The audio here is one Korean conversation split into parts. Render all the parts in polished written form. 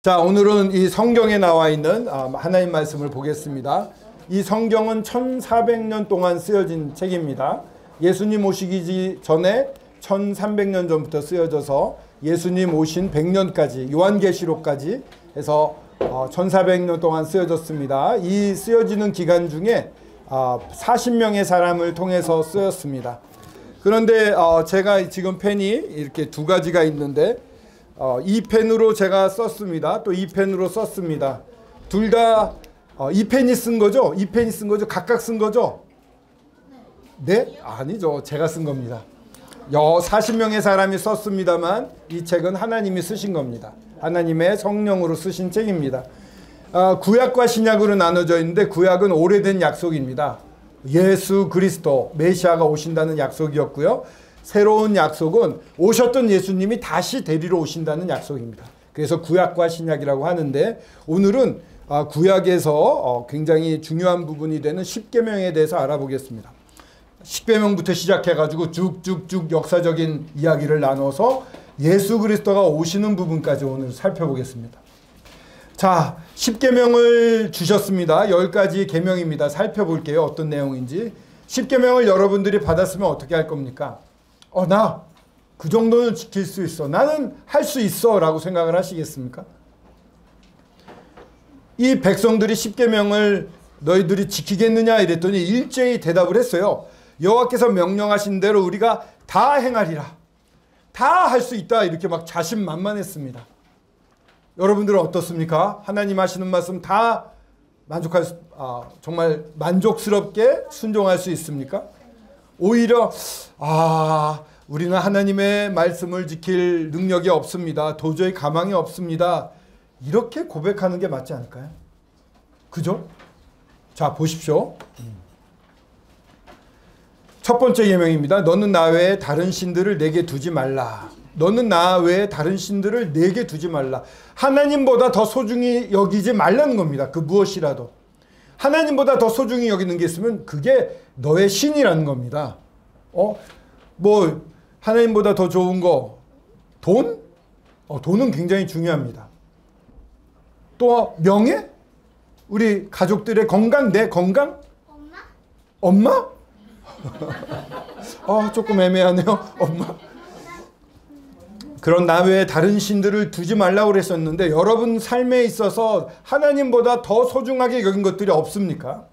자, 오늘은 이 성경에 나와 있는 하나님 말씀을 보겠습니다. 이 성경은 1400년 동안 쓰여진 책입니다. 예수님 오시기 전에 1300년 전부터 쓰여져서 예수님 오신 100년까지 요한계시록까지 해서 1400년 동안 쓰여졌습니다. 이 쓰여지는 기간 중에 40명의 사람을 통해서 쓰였습니다. 그런데 제가 지금 펜이 이렇게 두 가지가 있는데 이 펜으로 제가 썼습니다. 또 이 펜으로 썼습니다. 둘 다 이 펜이 쓴 거죠? 이 펜이 쓴 거죠? 각각 쓴 거죠? 네? 아니죠. 제가 쓴 겁니다. 40명의 사람이 썼습니다만 이 책은 하나님이 쓰신 겁니다. 하나님의 성령으로 쓰신 책입니다. 구약과 신약으로 나눠져 있는데 구약은 오래된 약속입니다. 예수 그리스도 메시아가 오신다는 약속이었고요. 새로운 약속은 오셨던 예수님이 다시 데리러 오신다는 약속입니다. 그래서 구약과 신약이라고 하는데 오늘은 구약에서 굉장히 중요한 부분이 되는 십계명에 대해서 알아보겠습니다. 십계명부터 시작해가지고 쭉쭉쭉 역사적인 이야기를 나눠서 예수 그리스도가 오시는 부분까지 오늘 살펴보겠습니다. 자, 십계명을 주셨습니다. 10가지 계명입니다. 살펴볼게요. 어떤 내용인지. 십계명을 여러분들이 받았으면 어떻게 할 겁니까? 나 그 정도는 지킬 수 있어. 나는 할 수 있어 라고 생각을 하시겠습니까? 이 백성들이 십계명을 너희들이 지키겠느냐 이랬더니 일제히 대답을 했어요. 여호와께서 명령하신 대로 우리가 다 행하리라. 다 할 수 있다. 이렇게 막 자신만만했습니다. 여러분들은 어떻습니까? 하나님 하시는 말씀 다 정말 만족스럽게 순종할 수 있습니까? 오히려 우리는 하나님의 말씀을 지킬 능력이 없습니다. 도저히 가망이 없습니다. 이렇게 고백하는 게 맞지 않을까요? 그죠? 자, 보십시오. 첫 번째 계명입니다. 너는 나 외에 다른 신들을 내게 두지 말라. 너는 나 외에 다른 신들을 내게 두지 말라. 하나님보다 더 소중히 여기지 말라는 겁니다. 그 무엇이라도. 하나님보다 더 소중히 여기는 게 있으면 그게 너의 신이라는 겁니다. 하나님보다 더 좋은 거, 돈? 돈은 굉장히 중요합니다. 또 명예? 우리 가족들의 건강, 내 건강? 엄마? 조금 애매하네요. 엄마. 그런 나 외에 다른 신들을 두지 말라고 그랬었는데 여러분 삶에 있어서 하나님보다 더 소중하게 여긴 것들이 없습니까?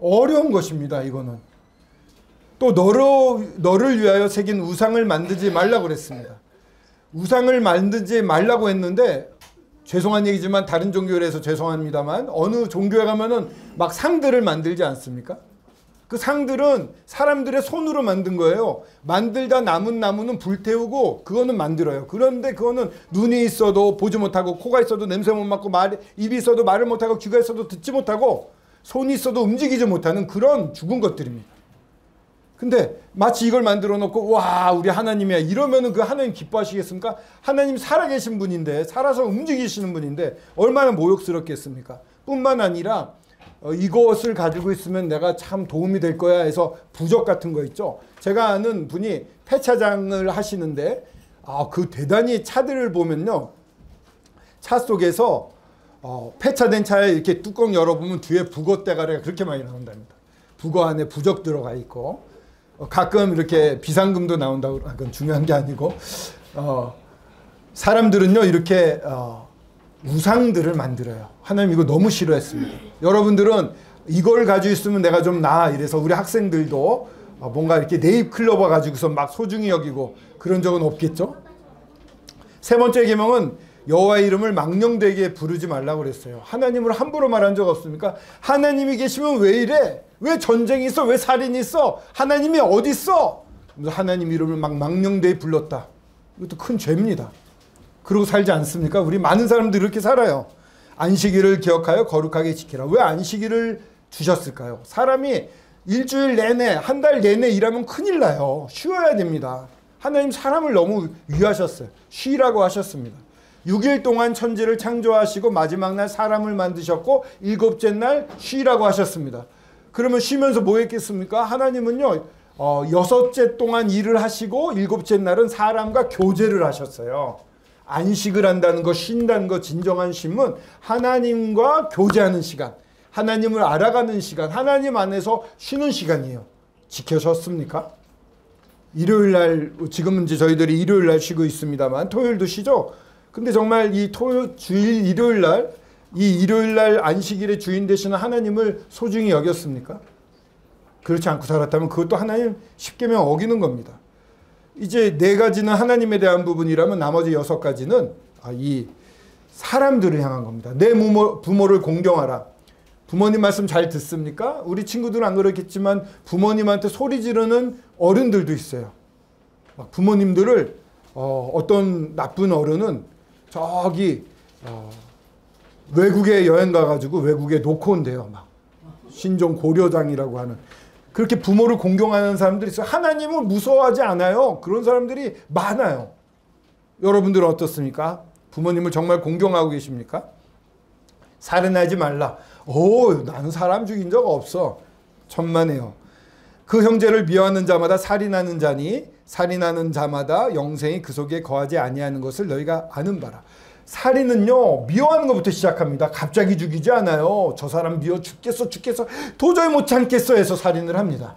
어려운 것입니다. 이거는. 또 너를 위하여 새긴 우상을 만들지 말라고 그랬습니다. 우상을 만들지 말라고 했는데 죄송한 얘기지만 다른 종교에서 죄송합니다만 어느 종교에 가면은 막 상들을 만들지 않습니까? 그 상들은 사람들의 손으로 만든 거예요. 만들다 남은 나무는 불태우고 그거는 만들어요. 그런데 그거는 눈이 있어도 보지 못하고 코가 있어도 냄새 못 맡고 입이 있어도 말을 못하고 귀가 있어도 듣지 못하고 손이 있어도 움직이지 못하는 그런 죽은 것들입니다. 근데 마치 이걸 만들어 놓고 와 우리 하나님이야 이러면은 그 하나님 기뻐하시겠습니까? 하나님 살아계신 분인데 살아서 움직이시는 분인데 얼마나 모욕스럽겠습니까? 뿐만 아니라 이것을 가지고 있으면 내가 참 도움이 될 거야 해서 부적 같은 거 있죠. 제가 아는 분이 폐차장을 하시는데 그 대단히 차들을 보면요. 차 속에서 폐차된 차에 이렇게 뚜껑 열어보면 뒤에 북어 대가리가 그렇게 많이 나온답니다. 북어 안에 부적 들어가 있고 가끔 이렇게 비상금도 나온다고. 그건 중요한 게 아니고 사람들은요 이렇게 우상들을 만들어요. 하나님 이거 너무 싫어했습니다. 여러분들은 이걸 가지고 있으면 내가 좀 나아 이래서 우리 학생들도 뭔가 이렇게 네잎클로버 가지고서 막 소중히 여기고 그런 적은 없겠죠? 세 번째 계명은 여호와의 이름을 망령되게 부르지 말라고 그랬어요. 하나님을 함부로 말한 적 없습니까? 하나님이 계시면 왜 이래? 왜 전쟁이 있어? 왜 살인이 있어? 하나님이 어디 있어? 하나님 이름을 막 망령되게 불렀다. 이것도 큰 죄입니다. 그러고 살지 않습니까? 우리 많은 사람들이 이렇게 살아요. 안식일을 기억하여 거룩하게 지키라. 왜 안식일을 주셨을까요? 사람이 일주일 내내 한 달 내내 일하면 큰일 나요. 쉬어야 됩니다. 하나님 사람을 너무 위하셨어요. 쉬라고 하셨습니다. 6일 동안 천지를 창조하시고 마지막 날 사람을 만드셨고 일곱째 날 쉬라고 하셨습니다. 그러면 쉬면서 뭐 했겠습니까? 하나님은요 6째 동안 일을 하시고 일곱째 날은 사람과 교제를 하셨어요. 안식을 한다는 것, 쉰다는 것, 진정한 쉼은 하나님과 교제하는 시간, 하나님을 알아가는 시간, 하나님 안에서 쉬는 시간이에요. 지켜졌습니까? 일요일 날, 지금은 이제 저희들이 일요일 날 쉬고 있습니다만 토요일도 쉬죠. 근데 정말 이 주일 일요일 날, 이 일요일 날 안식일의 주인 되시는 하나님을 소중히 여겼습니까? 그렇지 않고 살았다면 그것도 하나님 십계명 어기는 겁니다. 이제 4가지는 하나님에 대한 부분이라면 나머지 6가지는 이 사람들을 향한 겁니다. 내 부모를 공경하라. 부모님 말씀 잘 듣습니까? 우리 친구들은 안 그렇겠지만 부모님한테 소리 지르는 어른들도 있어요. 막 부모님들을 어떤 나쁜 어른은 저기 외국에 여행 가가지고 외국에 놓고 온대요. 막 신종 고려장이라고 하는. 그렇게 부모를 공경하는 사람들이 있어요. 하나님을 무서워하지 않아요. 그런 사람들이 많아요. 여러분들은 어떻습니까? 부모님을 정말 공경하고 계십니까? 살인하지 말라. 나는 사람 죽인 적 없어. 천만에요. 그 형제를 미워하는 자마다 살인하는 자니 살인하는 자마다 영생이 그 속에 거하지 아니하는 것을 너희가 아는 바라. 살인은요, 미워하는 것부터 시작합니다. 갑자기 죽이지 않아요. 저 사람 미워 죽겠어 도저히 못 참겠어 해서 살인을 합니다.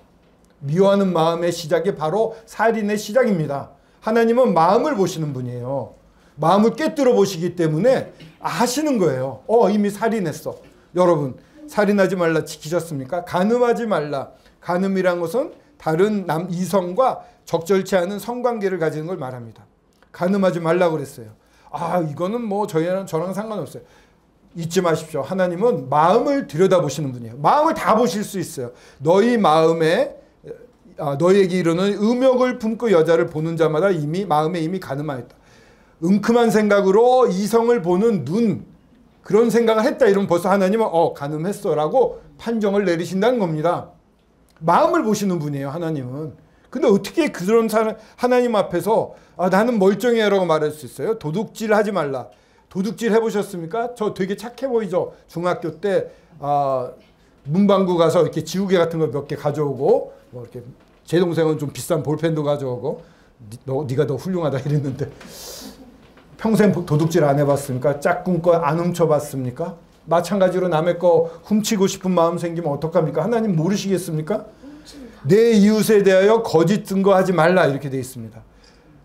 미워하는 마음의 시작이 바로 살인의 시작입니다. 하나님은 마음을 보시는 분이에요. 마음을 꿰뚫어 보시기 때문에 아시는 거예요. 이미 살인했어. 여러분, 살인하지 말라 지키셨습니까? 간음하지 말라. 간음이란 것은 다른 이성과 적절치 않은 성관계를 가지는 걸 말합니다. 간음하지 말라고 그랬어요. 이거는 뭐 저랑 상관없어요. 잊지 마십시오. 하나님은 마음을 들여다보시는 분이에요. 마음을 다 보실 수 있어요. 너희 마음에 너희에게 이르는 음욕을 품고 여자를 보는 자마다 마음에 이미 간음하였다. 은큼한 생각으로 이성을 보는 눈, 그런 생각을 했다 이러면 벌써 하나님은 간음했어 라고 판정을 내리신다는 겁니다. 마음을 보시는 분이에요, 하나님은. 근데 어떻게 그런 사람 하나님 앞에서 나는 멀쩡해 라고 말할 수 있어요? 도둑질 하지 말라. 도둑질 해보셨습니까? 저 되게 착해 보이죠? 중학교 때 문방구 가서 이렇게 지우개 같은 거 몇 개 가져오고 뭐 이렇게 제 동생은 좀 비싼 볼펜도 가져오고 네가 더 훌륭하다 이랬는데 평생 도둑질 안 해봤습니까? 짝꿍 거 안 훔쳐봤습니까? 마찬가지로 남의 거 훔치고 싶은 마음 생기면 어떡합니까? 하나님 모르시겠습니까? 내 이웃에 대하여 거짓 증거하지 말라 이렇게 돼 있습니다.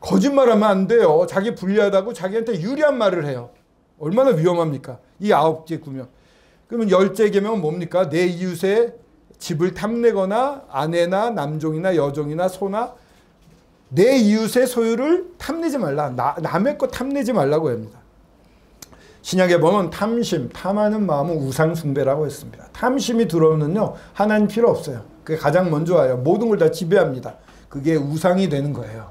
거짓말하면 안 돼요. 자기 불리하다고 자기한테 유리한 말을 해요. 얼마나 위험합니까? 이 9개 구명. 그러면 10째 계명은 뭡니까? 내 이웃의 집을 탐내거나 아내나 남종이나 여종이나 소나 내 이웃의 소유를 탐내지 말라. 남의 거 탐내지 말라고 합니다. 신약에 보면 탐심, 탐하는 마음은 우상 숭배라고 했습니다. 탐심이 들어오면요, 하나님 필요 없어요. 그게 가장 먼저 와요. 모든 걸 다 지배합니다. 그게 우상이 되는 거예요.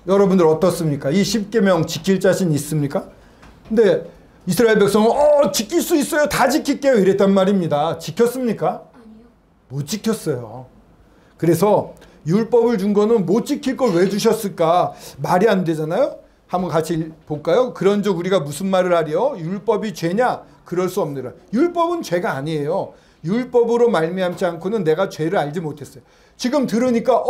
여러분들 어떻습니까? 이 10계명 지킬 자신 있습니까? 근데 이스라엘 백성은 지킬 수 있어요. 다 지킬게요. 이랬단 말입니다. 지켰습니까? 아니요. 못 지켰어요. 그래서 율법을 준 거는 못 지킬 걸 왜 주셨을까? 말이 안 되잖아요. 한번 같이 볼까요? 그런즉 우리가 무슨 말을 하리요? 율법이 죄냐? 그럴 수 없느라. 율법은 죄가 아니에요. 율법으로 말미암지 않고는 내가 죄를 알지 못했어요. 지금 들으니까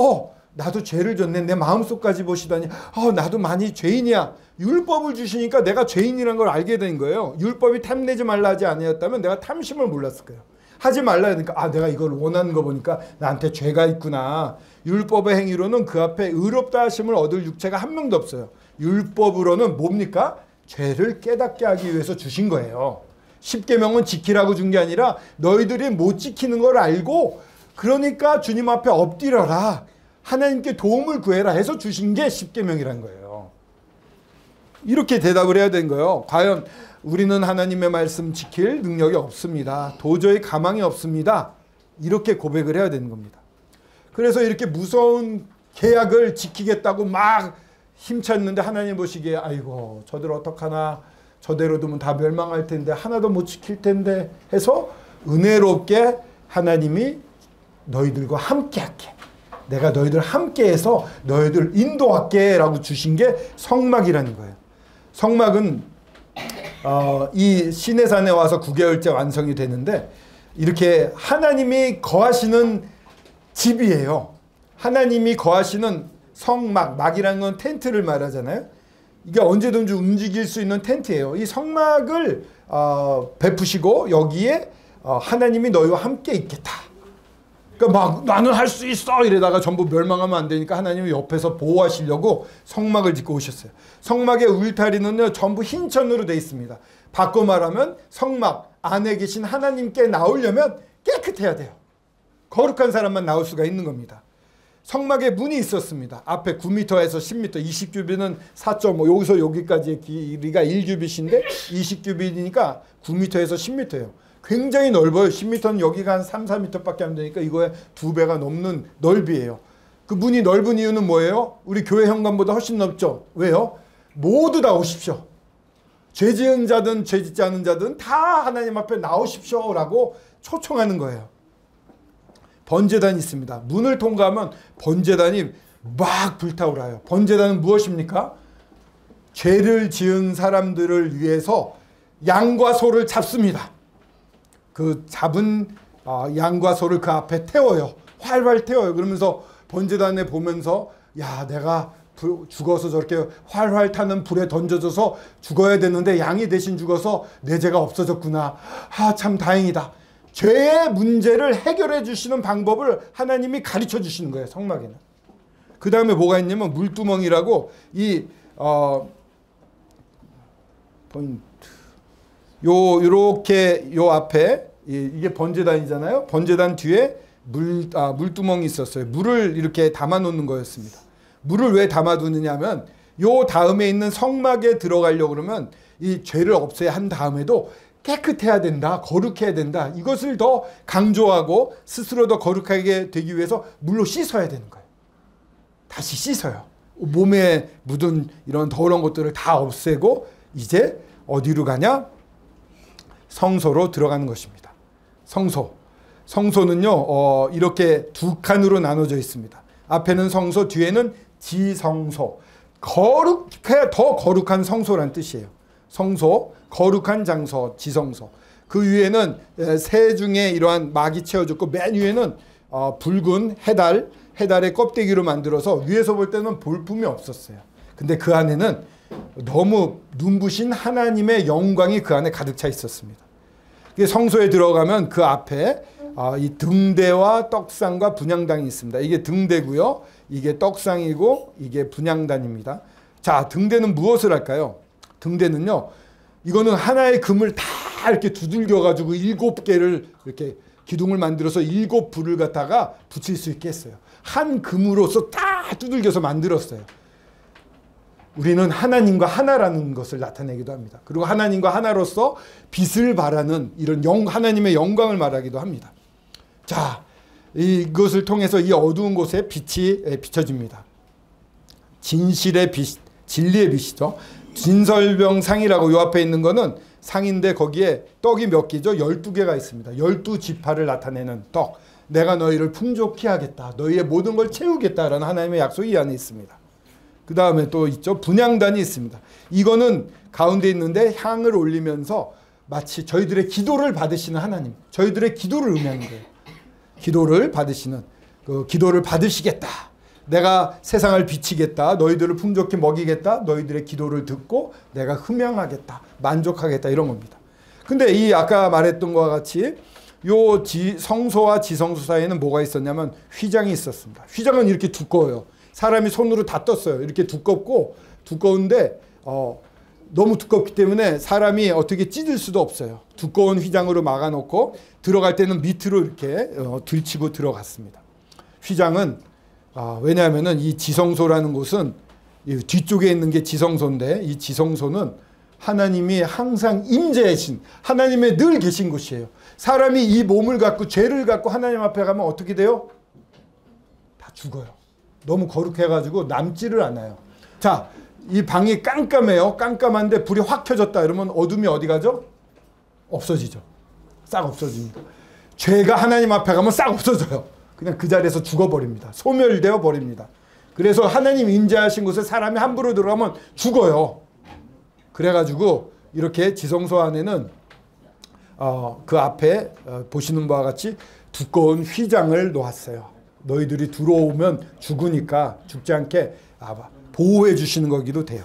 나도 죄를 졌네. 내 마음속까지 보시다니 나도 많이 죄인이야. 율법을 주시니까 내가 죄인이라는 걸 알게 된 거예요. 율법이 탐내지 말라 하지 아니었다면 내가 탐심을 몰랐을 거예요. 하지 말라 하니까 내가 이걸 원하는 거 보니까 나한테 죄가 있구나. 율법의 행위로는 그 앞에 의롭다 하심을 얻을 육체가 한 명도 없어요. 율법으로는 뭡니까? 죄를 깨닫게 하기 위해서 주신 거예요. 10계명은 지키라고 준 게 아니라 너희들이 못 지키는 걸 알고 그러니까 주님 앞에 엎드려라. 하나님께 도움을 구해라 해서 주신 게 10계명이란 거예요. 이렇게 대답을 해야 되는 거예요. 과연 우리는 하나님의 말씀 지킬 능력이 없습니다. 도저히 가망이 없습니다. 이렇게 고백을 해야 되는 겁니다. 그래서 이렇게 무서운 계약을 지키겠다고 막 힘찼는데 하나님 보시기에 아이고 저들 어떡하나, 저대로 두면 다 멸망할 텐데 하나도 못 지킬 텐데 해서 은혜롭게 하나님이 너희들과 함께 할게, 내가 너희들 함께 해서 너희들 인도할게 라고 주신 게 성막이라는 거예요. 성막은 이 시내산에 와서 9개월째 완성이 되는데 이렇게 하나님이 거하시는 집이에요. 하나님이 거하시는 성막, 막이라는 건 텐트를 말하잖아요. 이게 언제든지 움직일 수 있는 텐트예요. 이 성막을 베푸시고 여기에 하나님이 너희와 함께 있겠다. 그러니까 막 나는 할 수 있어 이러다가 전부 멸망하면 안 되니까 하나님이 옆에서 보호하시려고 성막을 짓고 오셨어요. 성막의 울타리는요 전부 흰 천으로 되어 있습니다. 바꿔 말하면 성막 안에 계신 하나님께 나오려면 깨끗해야 돼요. 거룩한 사람만 나올 수가 있는 겁니다. 성막에 문이 있었습니다. 앞에 9m에서 10m, 20규빗은 4.5, 여기서 여기까지의 길이가 1규빗인데 20규빗이니까 9m에서 10m예요. 굉장히 넓어요. 10m는 여기가 한 3, 4m밖에 안 되니까 이거에 2배가 넘는 넓이에요. 그 문이 넓은 이유는 뭐예요? 우리 교회 현관보다 훨씬 넓죠. 왜요? 모두 다 오십시오. 죄 지은 자든 죄 짓지 않은 자든 다 하나님 앞에 나오십시오 라고 초청하는 거예요. 번제단이 있습니다. 문을 통과하면 번제단이 막 불타오라요. 번제단은 무엇입니까? 죄를 지은 사람들을 위해서 양과 소를 잡습니다. 그 잡은 양과 소를 그 앞에 태워요. 활활 태워요. 그러면서 번제단에 보면서 야 내가 죽어서 저렇게 활활 타는 불에 던져져서 죽어야 되는데 양이 대신 죽어서 내 죄가 없어졌구나. 참 다행이다. 죄의 문제를 해결해 주시는 방법을 하나님이 가르쳐 주시는 거예요. 성막에는. 그 다음에 뭐가 있냐면 물두멍이라고 포인트 요렇게 요 앞에 이게 번제단이잖아요. 번제단 뒤에 물두멍이 있었어요. 물을 이렇게 담아 놓는 거였습니다. 물을 왜 담아 두느냐 하면 요 다음에 있는 성막에 들어가려고 그러면 이 죄를 없애야 한 다음에도 깨끗해야 된다. 거룩해야 된다. 이것을 더 강조하고 스스로 더 거룩하게 되기 위해서 물로 씻어야 되는 거예요. 다시 씻어요. 몸에 묻은 이런 더러운 것들을 다 없애고 이제 어디로 가냐? 성소로 들어가는 것입니다. 성소. 성소는요 이렇게 두 칸으로 나눠져 있습니다. 앞에는 성소, 뒤에는 지성소. 거룩해 더 거룩한 성소란 뜻이에요. 성소, 거룩한 장소, 지성소. 그 위에는 새 중에 이러한 막이 채워졌고 맨 위에는 붉은 해달의 껍데기로 만들어서 위에서 볼 때는 볼품이 없었어요. 근데 그 안에는 너무 눈부신 하나님의 영광이 그 안에 가득 차 있었습니다. 성소에 들어가면 그 앞에 이 등대와 떡상과 분향단이 있습니다. 이게 등대고요. 이게 떡상이고 이게 분향단입니다. 자, 등대는 무엇을 할까요? 등대는요. 이거는 하나의 금을 다 이렇게 두들겨 가지고 7개를 이렇게 기둥을 만들어서 7불을 갖다가 붙일 수 있게 했어요. 한 금으로서 다 두들겨서 만들었어요. 우리는 하나님과 하나라는 것을 나타내기도 합니다. 그리고 하나님과 하나로서 빛을 발하는 이런 하나님의 영광을 말하기도 합니다. 자, 이것을 통해서 이 어두운 곳에 빛이 비춰집니다. 진실의 빛, 진리의 빛이죠. 진설병상이라고 요 앞에 있는 거는 상인데 거기에 떡이 몇 개죠? 12개가 있습니다. 12지파를 나타내는 떡. 내가 너희를 풍족히 하겠다. 너희의 모든 걸 채우겠다라는 하나님의 약속이 이 안에 있습니다. 그 다음에 또 있죠. 분향단이 있습니다. 이거는 가운데 있는데 향을 올리면서 마치 저희들의 기도를 받으시는 하나님, 저희들의 기도를 의미하는 거예요. 기도를 받으시는, 기도를 받으시겠다. 내가 세상을 비치겠다. 너희들을 풍족히 먹이겠다. 너희들의 기도를 듣고 내가 흠양하겠다. 만족하겠다. 이런 겁니다. 근데 이 아까 말했던 것과 같이 요 성소와 지성소 사이에는 뭐가 있었냐면 휘장이 있었습니다. 휘장은 이렇게 두꺼워요. 사람이 손으로 다 떴어요. 이렇게 두꺼운데 너무 두껍기 때문에 사람이 어떻게 찢을 수도 없어요. 두꺼운 휘장으로 막아놓고 들어갈 때는 밑으로 이렇게 들치고 들어갔습니다. 휘장은 왜냐하면은 이 지성소라는 곳은 이 뒤쪽에 있는 게 지성소인데 이 지성소는 하나님이 항상 임재하신 하나님의 늘 계신 곳이에요. 사람이 이 몸을 갖고 죄를 갖고 하나님 앞에 가면 어떻게 돼요? 다 죽어요. 너무 거룩해가지고 남지를 않아요. 자, 이 방이 깜깜해요. 깜깜한데 불이 확 켜졌다 이러면 어둠이 어디 가죠? 없어지죠. 싹 없어집니다. 죄가 하나님 앞에 가면 싹 없어져요. 그냥 그 자리에서 죽어버립니다. 소멸되어 버립니다. 그래서 하나님 임재하신 곳에 사람이 함부로 들어가면 죽어요. 그래가지고 이렇게 지성소 안에는 그 앞에 보시는 바와 같이 두꺼운 휘장을 놓았어요. 너희들이 들어오면 죽으니까 죽지 않게 보호해 주시는 거기도 돼요.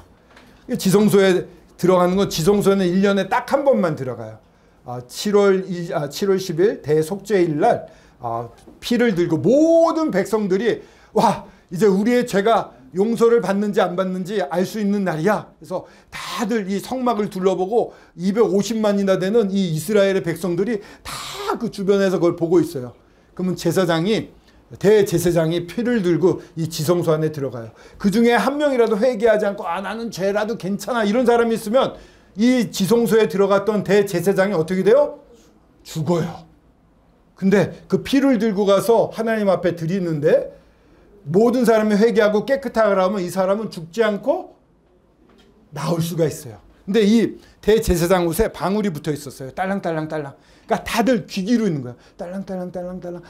지성소에 들어가는 건 지성소에는 1년에 딱 한 번만 들어가요. 7월 10일 대속죄일 날 피를 들고 모든 백성들이 와 이제 우리의 죄가 용서를 받는지 안 받는지 알 수 있는 날이야. 그래서 다들 이 성막을 둘러보고 250만이나 되는 이 이스라엘의 백성들이 다 그 주변에서 그걸 보고 있어요. 그러면 대제사장이 피를 들고 이 지성소 안에 들어가요. 그 중에 한 명이라도 회개하지 않고 나는 죄라도 괜찮아 이런 사람이 있으면 이 지성소에 들어갔던 대제사장이 어떻게 돼요? 죽어요. 근데 그 피를 들고 가서 하나님 앞에 드리는데 모든 사람이 회개하고 깨끗하게 하면 이 사람은 죽지 않고 나올 수가 있어요. 근데 이 대제사장 옷에 방울이 붙어 있었어요. 딸랑딸랑딸랑. 그러니까 다들 귀 기울이는 거야. 딸랑딸랑딸랑딸랑.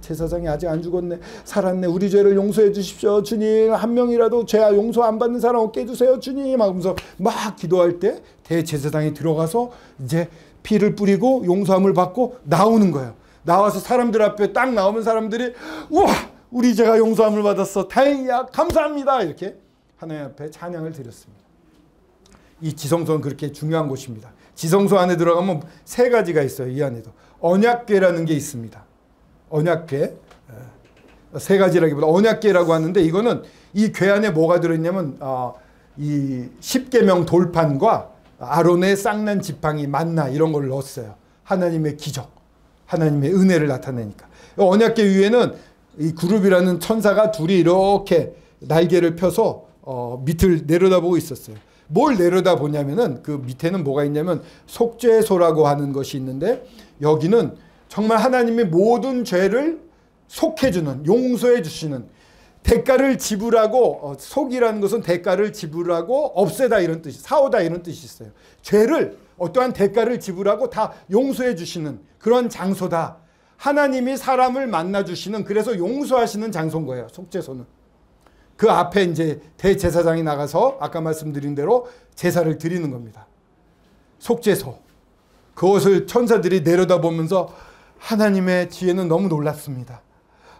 제사장이 아직 안 죽었네. 살았네. 우리 죄를 용서해 주십시오. 주님. 한 명이라도 죄 용서 안 받는 사람 없게 해주세요. 주님. 하면서 막 기도할 때 대제사장이 들어가서 이제 피를 뿌리고 용서함을 받고 나오는 거예요. 나와서 사람들 앞에 딱 나오면 사람들이 우와 우리 죄가 용서함을 받았어. 다행이야. 감사합니다. 이렇게 하나님 앞에 찬양을 드렸습니다. 이 지성소는 그렇게 중요한 곳입니다. 지성소 안에 들어가면 세 가지가 있어요. 이 안에도 언약궤라는 게 있습니다. 언약궤 세 가지라기보다 언약궤라고 하는데 이거는 이 궤 안에 뭐가 들어있냐면 이 십계명 돌판과 아론의 쌍난 지팡이 만나 이런 걸 넣었어요. 하나님의 기적, 하나님의 은혜를 나타내니까. 언약궤 위에는 이 그룹이라는 천사가 둘이 이렇게 날개를 펴서 밑을 내려다보고 있었어요. 뭘 내려다보냐면은 그 밑에는 뭐가 있냐면 속죄소라고 하는 것이 있는데 여기는 정말 하나님이 모든 죄를 속해주는 용서해 주시는 대가를 지불하고 속이라는 것은 대가를 지불하고 없애다 이런 뜻이 사오다 이런 뜻이 있어요. 죄를 어떠한 대가를 지불하고 다 용서해 주시는 그런 장소다. 하나님이 사람을 만나 주시는 그래서 용서하시는 장소인 거예요. 속죄소는. 그 앞에 이제 대제사장이 나가서 아까 말씀드린 대로 제사를 드리는 겁니다. 속죄소. 그것을 천사들이 내려다보면서 하나님의 지혜는 너무 놀랐습니다.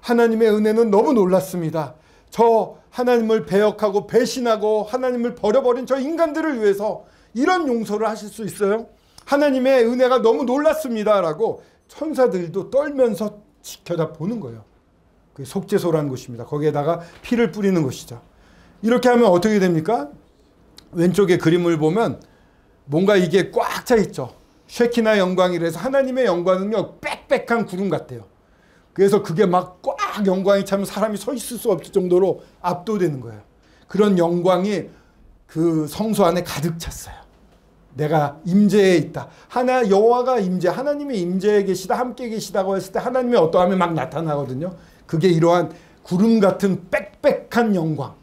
하나님의 은혜는 너무 놀랐습니다. 저 하나님을 배역하고 배신하고 하나님을 버려버린 저 인간들을 위해서 이런 용서를 하실 수 있어요? 하나님의 은혜가 너무 놀랐습니다. 라고 천사들도 떨면서 지켜다 보는 거예요. 그 속죄소라는 곳입니다. 거기에다가 피를 뿌리는 것이죠. 이렇게 하면 어떻게 됩니까? 왼쪽에 그림을 보면 뭔가 이게 꽉 차 있죠. 쉐키나 영광이라서 하나님의 영광은요 빽빽한 구름 같아요. 그래서 그게 막 꽉 영광이 차면 사람이 서 있을 수 없을 정도로 압도되는 거예요. 그런 영광이 그 성소 안에 가득 찼어요. 내가 임재에 있다. 여호와가 임재, 하나님이 임재에 계시다, 함께 계시다고 했을 때 하나님이 어떠하면 막 나타나거든요. 그게 이러한 구름 같은 빽빽한 영광을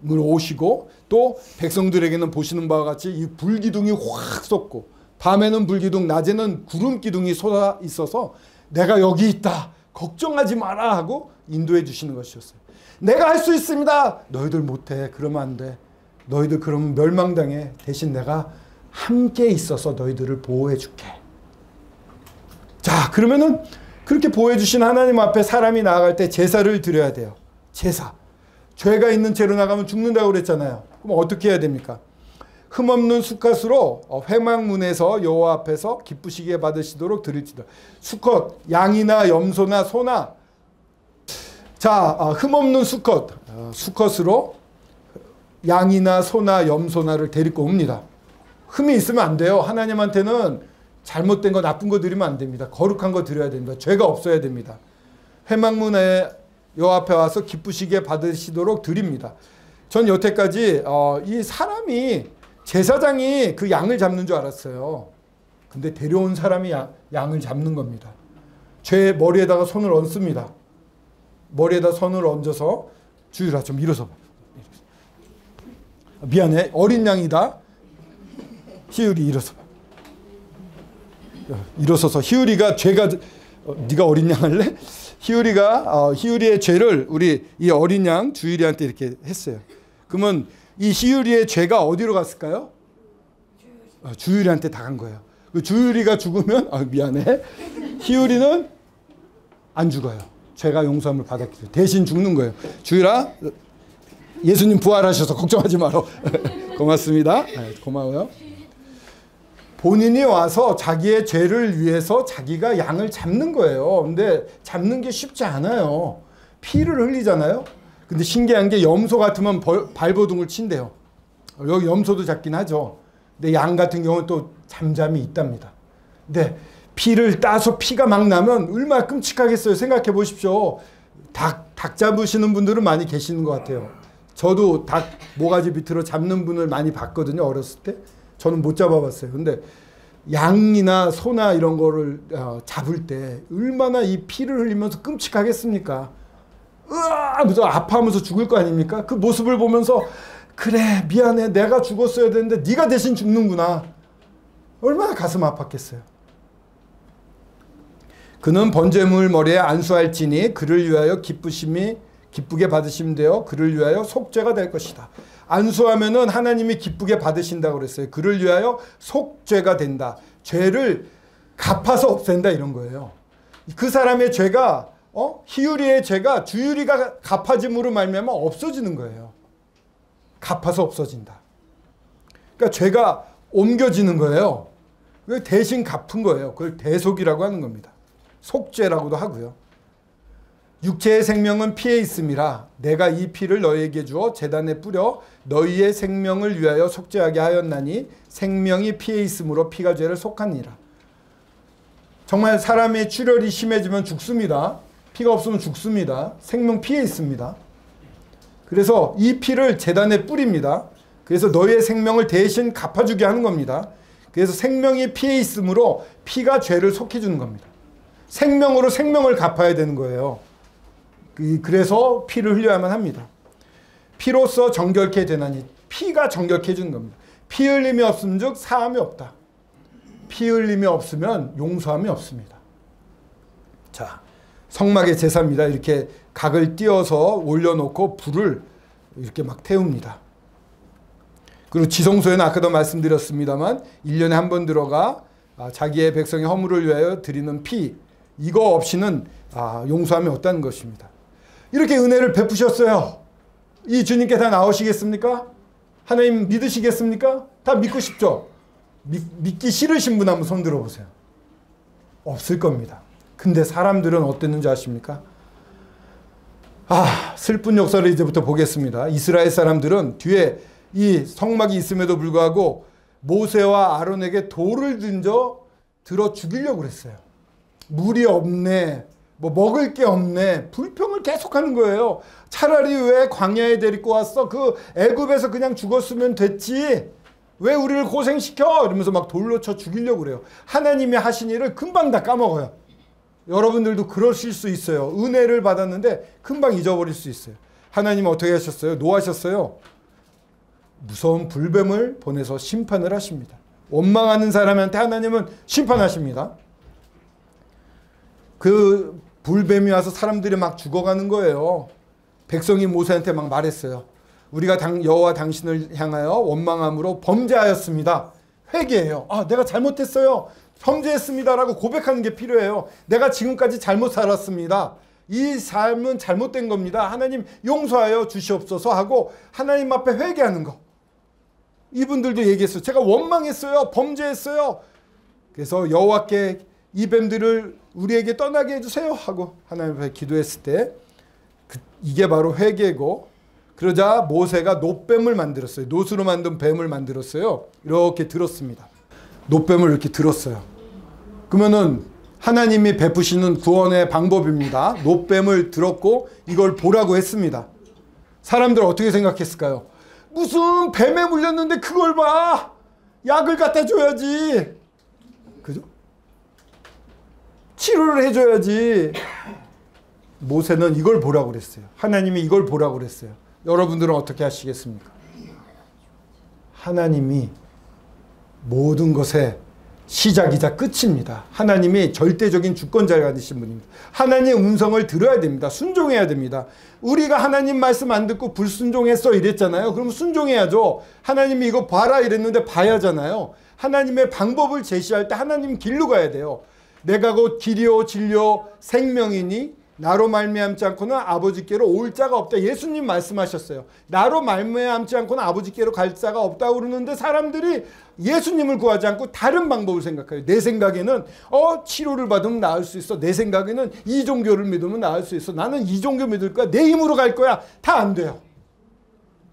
오시고 또 백성들에게는 보시는 바와 같이 이 불기둥이 확 솟고 밤에는 불기둥, 낮에는 구름 기둥이 솟아 있어서 내가 여기 있다. 걱정하지 마라 하고 인도해 주시는 것이었어요. 내가 할 수 있습니다. 너희들 못해. 그러면 안 돼. 너희들 그러면 멸망당해. 대신 내가 함께 있어서 너희들을 보호해 줄게. 자, 그러면은 그렇게 보호해 주신 하나님 앞에 사람이 나아갈 때 제사를 드려야 돼요. 제사. 죄가 있는 채로 나가면 죽는다고 그랬잖아요. 그럼 어떻게 해야 됩니까? 흠없는 수컷으로 회막문에서 여호와 앞에서 기쁘시게 받으시도록 드릴지다. 수컷, 양이나 염소나 소나. 자, 흠없는 수컷으로 양이나 소나 염소나를 데리고 옵니다. 흠이 있으면 안 돼요. 하나님한테는 잘못된 거 나쁜 거 드리면 안 됩니다. 거룩한 거 드려야 됩니다. 죄가 없어야 됩니다. 회막문에 여호와 앞에 와서 기쁘시게 받으시도록 드립니다. 전 여태까지 이 사람이 제사장이 그 양을 잡는 줄 알았어요. 근데 데려온 사람이 양을 잡는 겁니다. 죄 머리에다가 손을 얹습니다. 머리에다 손을 얹어서 주유라 좀 일어서 봐. 미안해. 어린 양이다. 희율이 일어서 봐. 일어서서 희율이가 죄가 네가 어린 양 할래? 희율이의 죄를 우리 이 어린 양 주율이한테 이렇게 했어요. 그러면 이 희율이의 죄가 어디로 갔을까요? 주율이한테 다 간 거예요. 주율이가 죽으면 미안해. 희율이는 안 죽어요. 죄가 용서함을 받았기 때문에 대신 죽는 거예요. 주율아 예수님 부활하셔서 걱정하지 마라. 고맙습니다. 고마워요. 본인이 와서 자기의 죄를 위해서 자기가 양을 잡는 거예요. 근데 잡는 게 쉽지 않아요. 피를 흘리잖아요. 근데 신기한 게 염소 같으면 발버둥을 친대요. 여기 염소도 잡긴 하죠. 근데 양 같은 경우는 또 잠잠히 있답니다. 근데 피를 따서 피가 막 나면 얼마나 끔찍하겠어요. 생각해 보십시오. 닭 잡으시는 분들은 많이 계시는 것 같아요. 저도 닭 모가지 밑으로 잡는 분을 많이 봤거든요. 어렸을 때. 저는 못 잡아봤어요. 근데 양이나 소나 이런 거를 잡을 때 얼마나 이 피를 흘리면서 끔찍하겠습니까? 하면서 아파하면서 죽을 거 아닙니까? 그 모습을 보면서 그래 미안해 내가 죽었어야 되는데 네가 대신 죽는구나. 얼마나 가슴 아팠겠어요. 그는 번제물 머리에 안수할지니 그를 위하여 기쁘게 받으시면 돼요. 그를 위하여 속죄가 될 것이다. 안수하면은 하나님이 기쁘게 받으신다고 그랬어요. 그를 위하여 속죄가 된다. 죄를 갚아서 없앤다 이런 거예요. 그 사람의 죄가 희유리의 죄가 주유리가 갚아짐으로 말미암아 없어지는 거예요. 갚아서 없어진다. 그러니까 죄가 옮겨지는 거예요. 대신 갚은 거예요. 그걸 대속이라고 하는 겁니다. 속죄라고도 하고요. 육체의 생명은 피에 있음이라 내가 이 피를 너희에게 주어 제단에 뿌려 너희의 생명을 위하여 속죄하게 하였나니 생명이 피에 있으므로 피가 죄를 속하니라. 정말 사람의 출혈이 심해지면 죽습니다. 피가 없으면 죽습니다. 생명 피에 있습니다. 그래서 이 피를 제단에 뿌립니다. 그래서 너희의 생명을 대신 갚아주게 하는 겁니다. 그래서 생명이 피에 있으므로 피가 죄를 속해주는 겁니다. 생명으로 생명을 갚아야 되는 거예요. 그래서 피를 흘려야만 합니다. 피로써 정결케 되나니 피가 정결케 해주는 겁니다. 피 흘림이 없음 즉 사함이 없다. 피 흘림이 없으면 용서함이 없습니다. 자, 성막의 제사입니다. 이렇게 각을 띄어서 올려놓고 불을 이렇게 막 태웁니다. 그리고 지성소에는 아까도 말씀드렸습니다만 1년에 한 번 들어가 자기의 백성의 허물을 위하여 드리는 피, 이거 없이는 용서함이 없다는 것입니다. 이렇게 은혜를 베푸셨어요. 이 주님께 다 나오시겠습니까? 하나님 믿으시겠습니까? 다 믿고 싶죠? 믿기 싫으신 분 한번 손 들어보세요. 없을 겁니다. 근데 사람들은 어땠는지 아십니까? 슬픈 역사를 이제부터 보겠습니다. 이스라엘 사람들은 뒤에 이 성막이 있음에도 불구하고 모세와 아론에게 돌을 들어 죽이려고 그랬어요. 물이 없네, 뭐 먹을 게 없네, 불평을 계속하는 거예요. 차라리 왜 광야에 데리고 왔어? 그 애굽에서 그냥 죽었으면 됐지. 왜 우리를 고생시켜? 이러면서 막 돌로 쳐 죽이려고 그래요. 하나님이 하신 일을 금방 다 까먹어요. 여러분들도 그러실 수 있어요. 은혜를 받았는데 금방 잊어버릴 수 있어요. 하나님은 어떻게 하셨어요? 노하셨어요. 무서운 불뱀을 보내서 심판을 하십니다. 원망하는 사람한테 하나님은 심판하십니다. 그 불뱀이 와서 사람들이 막 죽어가는 거예요. 백성이 모세한테 막 말했어요. 우리가 여호와 당신을 향하여 원망함으로 범죄하였습니다. 회개해요. 내가 잘못했어요. 범죄했습니다라고 고백하는 게 필요해요. 내가 지금까지 잘못 살았습니다. 이 삶은 잘못된 겁니다. 하나님 용서하여 주시옵소서 하고 하나님 앞에 회개하는 거. 이분들도 얘기했어요. 제가 원망했어요. 범죄했어요. 그래서 여호와께 이 뱀들을 우리에게 떠나게 해주세요 하고 하나님 앞에 기도했을 때 이게 바로 회개고, 그러자 모세가 놋뱀을 만들었어요. 놋으로 만든 뱀을 만들었어요. 이렇게 들었습니다. 놋뱀을 이렇게 들었어요. 그러면은 하나님이 베푸시는 구원의 방법입니다. 놋뱀을 들었고 이걸 보라고 했습니다. 사람들 어떻게 생각했을까요? 무슨 뱀에 물렸는데 그걸 봐! 약을 갖다 줘야지. 그죠? 치료를 해줘야지. 모세는 이걸 보라고 그랬어요. 하나님이 이걸 보라고 그랬어요. 여러분들은 어떻게 하시겠습니까? 하나님이 모든 것의 시작이자 끝입니다. 하나님이 절대적인 주권자를 가지신 분입니다. 하나님의 음성을 들어야 됩니다. 순종해야 됩니다. 우리가 하나님 말씀 안 듣고 불순종했어 이랬잖아요. 그럼 순종해야죠. 하나님이 이거 봐라 이랬는데 봐야잖아요. 하나님의 방법을 제시할 때 하나님 길로 가야 돼요. 내가 곧 길이요 진리요 생명이니 나로 말미암지 않고는 아버지께로 올 자가 없다. 예수님 말씀하셨어요. 나로 말미암지 않고는 아버지께로 갈 자가 없다고 그러는데 사람들이 예수님을 구하지 않고 다른 방법을 생각해요. 내 생각에는 치료를 받으면 나을 수 있어. 내 생각에는 이 종교를 믿으면 나을 수 있어. 나는 이 종교 믿을 거야. 내 힘으로 갈 거야. 다 안 돼요.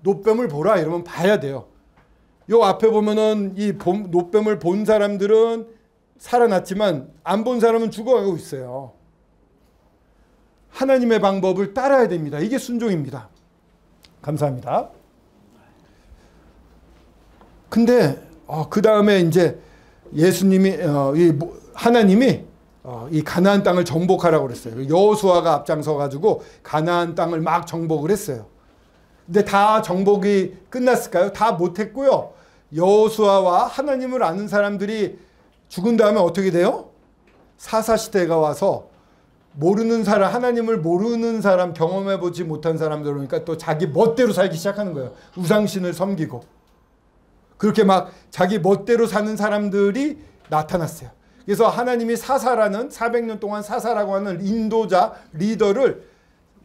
노뱀을 보라 이러면 봐야 돼요. 요 앞에 보면은 이 노뱀을 본 사람들은 살아났지만 안 본 사람은 죽어가고 있어요. 하나님의 방법을 따라야 됩니다. 이게 순종입니다. 감사합니다. 근데 그 다음에 이제 예수님이 하나님이 이 가나안 땅을 정복하라고 그랬어요. 여호수아가 앞장서 가지고 가나안 땅을 막 정복을 했어요. 근데 다 정복이 끝났을까요? 다 못했고요. 여호수아와 하나님을 아는 사람들이 죽은 다음에 어떻게 돼요? 사사시대가 와서 모르는 사람, 하나님을 모르는 사람, 경험해보지 못한 사람들 오니까 또 자기 멋대로 살기 시작하는 거예요. 우상신을 섬기고. 그렇게 막 자기 멋대로 사는 사람들이 나타났어요. 그래서 하나님이 사사라는 400년 동안 사사라고 하는 인도자, 리더를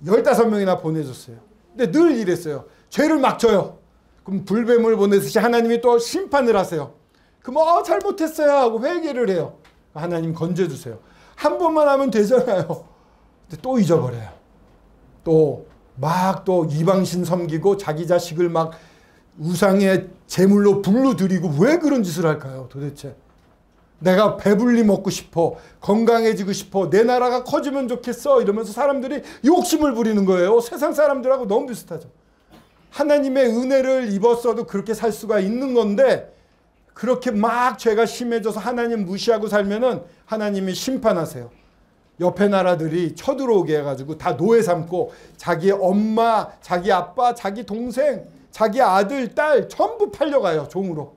15명이나 보내줬어요. 근데 늘 이랬어요. 죄를 막 져요. 그럼 불뱀을 보내듯이 하나님이 또 심판을 하세요. 그럼 잘못했어요 하고 회개를 해요. 하나님 건져주세요. 한 번만 하면 되잖아요. 근데 또 잊어버려요. 또 이방신 섬기고 자기 자식을 막 우상의 제물로 불로 드리고 왜 그런 짓을 할까요? 도대체. 내가 배불리 먹고 싶어. 건강해지고 싶어. 내 나라가 커지면 좋겠어. 이러면서 사람들이 욕심을 부리는 거예요. 세상 사람들하고 너무 비슷하죠. 하나님의 은혜를 입었어도 그렇게 살 수가 있는 건데 그렇게 막 죄가 심해져서 하나님 무시하고 살면은 하나님이 심판하세요. 옆에 나라들이 쳐들어오게 해가지고 다 노예 삼고 자기 엄마, 자기 아빠, 자기 동생, 자기 아들, 딸 전부 팔려가요. 종으로.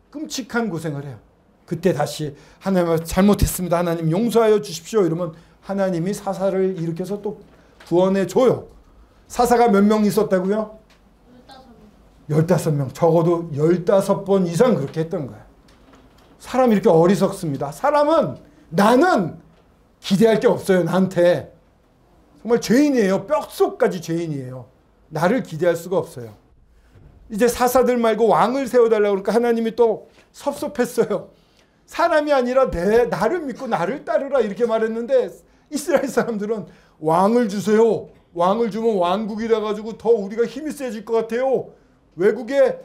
끔찍한 고생을 해요. 그때 다시 하나님 잘못했습니다. 하나님 용서하여 주십시오. 이러면 하나님이 사사를 일으켜서 또 구원해 줘요. 사사가 몇 명 있었다고요? 15명. 적어도 15번 이상 그렇게 했던 거예요. 사람이 이렇게 어리석습니다. 사람은 나는 기대할 게 없어요. 나한테. 정말 죄인이에요. 뼛속까지 죄인이에요. 나를 기대할 수가 없어요. 이제 사사들 말고 왕을 세워달라고 그러니까 하나님이 또 섭섭했어요. 사람이 아니라 나를 믿고 나를 따르라 이렇게 말했는데 이스라엘 사람들은 왕을 주세요. 왕을 주면 왕국이 돼가지고 더 우리가 힘이 세질 것 같아요. 외국에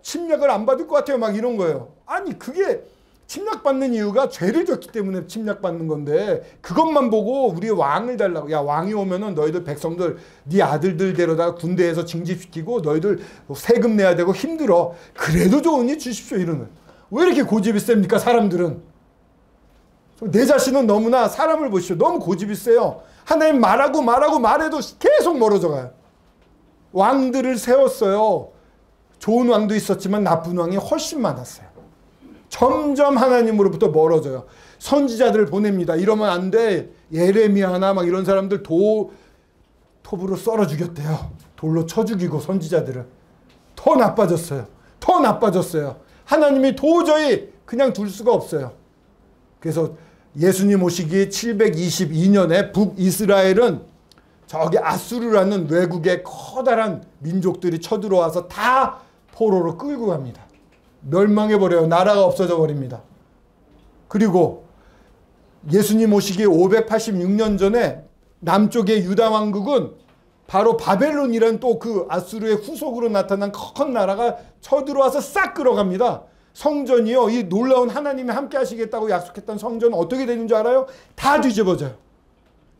침략을 안 받을 것 같아요. 막 이런 거예요. 아니 그게 침략받는 이유가 죄를 졌기 때문에 침략받는 건데 그것만 보고 우리 왕을 달라고. 야 왕이 오면은 너희들 백성들 네 아들들 데려다가 군대에서 징집시키고 너희들 세금 내야 되고 힘들어. 그래도 좋으니 주십시오 이러는 거예요. 왜 이렇게 고집이 셉니까 사람들은. 내 자신은 너무나 사람을 보십시오. 너무 고집이 세요. 하나님 말해도 계속 멀어져 가요. 왕들을 세웠어요. 좋은 왕도 있었지만 나쁜 왕이 훨씬 많았어요. 점점 하나님으로부터 멀어져요. 선지자들을 보냅니다. 이러면 안 돼. 예레미야나 막 이런 사람들 톱으로 썰어 죽였대요. 돌로 쳐 죽이고 선지자들을. 더 나빠졌어요. 더 나빠졌어요. 하나님이 도저히 그냥 둘 수가 없어요. 그래서 예수님 오시기 722년에 북이스라엘은 저기 아수르라는 외국의 커다란 민족들이 쳐들어와서 다 포로로 끌고 갑니다. 멸망해버려요. 나라가 없어져 버립니다. 그리고 예수님 오시기 586년 전에 남쪽의 유다 왕국은 바로 바벨론이란 또 그 아수르의 후속으로 나타난 큰 나라가 쳐들어와서 싹 끌어갑니다. 성전이요. 이 놀라운 하나님이 함께 하시겠다고 약속했던 성전은 어떻게 되는 줄 알아요? 다 뒤집어져요.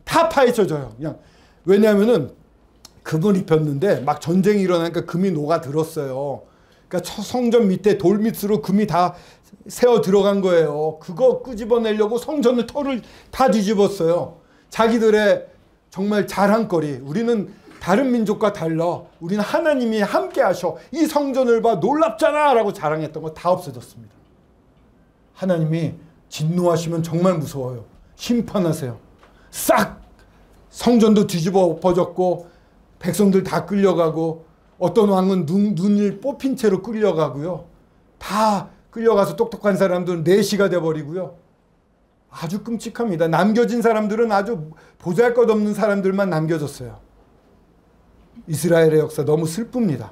다 파헤쳐져요. 그냥. 왜냐하면은 금을 입혔는데 막 전쟁이 일어나니까 금이 녹아들었어요. 그러니까 성전 밑에 돌 밑으로 금이 다 새어 들어간 거예요. 그거 끄집어내려고 성전의 털을 다 뒤집었어요. 자기들의 정말 자랑거리. 우리는 다른 민족과 달라. 우리는 하나님이 함께 하셔. 이 성전을 봐. 놀랍잖아. 라고 자랑했던 거 다 없어졌습니다. 하나님이 진노하시면 정말 무서워요. 심판하세요. 싹 성전도 뒤집어 엎어졌고 백성들 다 끌려가고 어떤 왕은 눈을 뽑힌 채로 끌려가고요. 다 끌려가서 똑똑한 사람들은 내시가 돼버리고요. 아주 끔찍합니다. 남겨진 사람들은 아주 보잘것없는 사람들만 남겨졌어요. 이스라엘의 역사 너무 슬픕니다.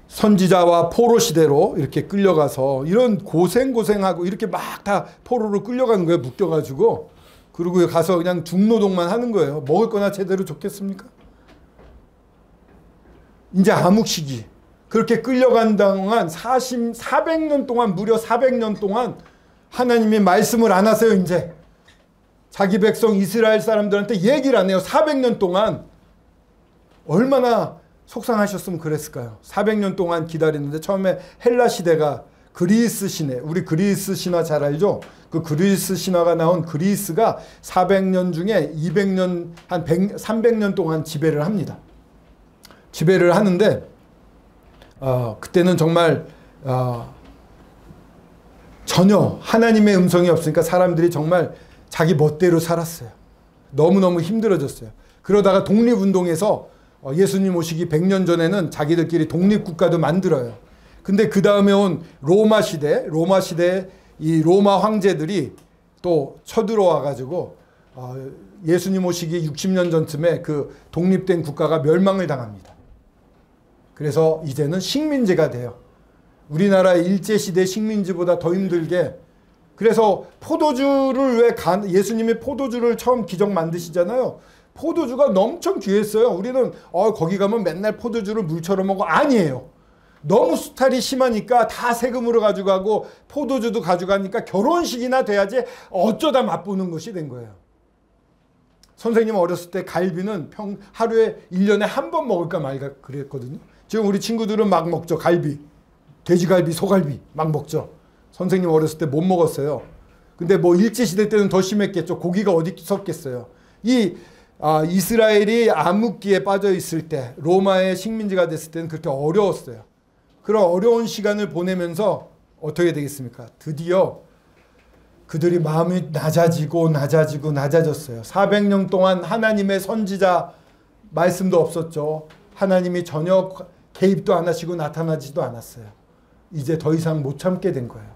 선지자와 포로 시대로 이렇게 끌려가서 이런 고생하고 이렇게 막 다 포로로 끌려가는 거예요. 묶여가지고. 그리고 가서 그냥 중노동만 하는 거예요. 먹을 거나 제대로 줬겠습니까? 이제 암흑 시기. 그렇게 끌려간 동안 400년 동안, 무려 400년 동안 하나님이 말씀을 안 하세요. 이제 자기 백성 이스라엘 사람들한테 얘기를 안 해요. 400년 동안. 얼마나 속상하셨으면 그랬을까요? 400년 동안 기다리는데 처음에 헬라 시대가 그리스 시대, 우리 그리스 신화 잘 알죠? 그 그리스 신화가 나온 그리스가 400년 중에 200년, 한 300년 동안 지배를 합니다. 지배를 하는데 그때는 정말 전혀 하나님의 음성이 없으니까 사람들이 정말 자기 멋대로 살았어요. 너무너무 힘들어졌어요. 그러다가 독립운동에서 예수님 오시기 100년 전에는 자기들끼리 독립국가도 만들어요. 근데 그 다음에 온 로마 시대 이 로마 황제들이 또 쳐들어와 가지고 예수님 오시기 60년 전쯤에 그 독립된 국가가 멸망을 당합니다. 그래서 이제는 식민지가 돼요. 우리나라의 일제시대 식민지보다 더 힘들게. 그래서 포도주를 예수님이 포도주를 처음 기적 만드시잖아요. 포도주가 엄청 귀했어요. 우리는 거기 가면 맨날 포도주를 물처럼 먹고, 아니에요. 너무 수탈이 심하니까 다 세금으로 가져가고 포도주도 가져가니까 결혼식이나 돼야지 어쩌다 맛보는 것이 된 거예요. 선생님 어렸을 때 갈비는 하루에 1년에 한 번 먹을까 말까 그랬거든요. 지금 우리 친구들은 막 먹죠. 갈비, 돼지갈비, 소갈비 막 먹죠. 선생님 어렸을 때 못 먹었어요. 근데 뭐 일제시대 때는 더 심했겠죠. 고기가 어디 섞겠어요. 이스라엘이 암흑기에 빠져 있을 때, 로마의 식민지가 됐을 때는 그렇게 어려웠어요. 그런 어려운 시간을 보내면서 어떻게 되겠습니까? 드디어 그들이 마음이 낮아졌어요. 400년 동안 하나님의 선지자 말씀도 없었죠. 하나님이 전혀 개입도 안 하시고 나타나지도 않았어요. 이제 더 이상 못 참게 된 거예요.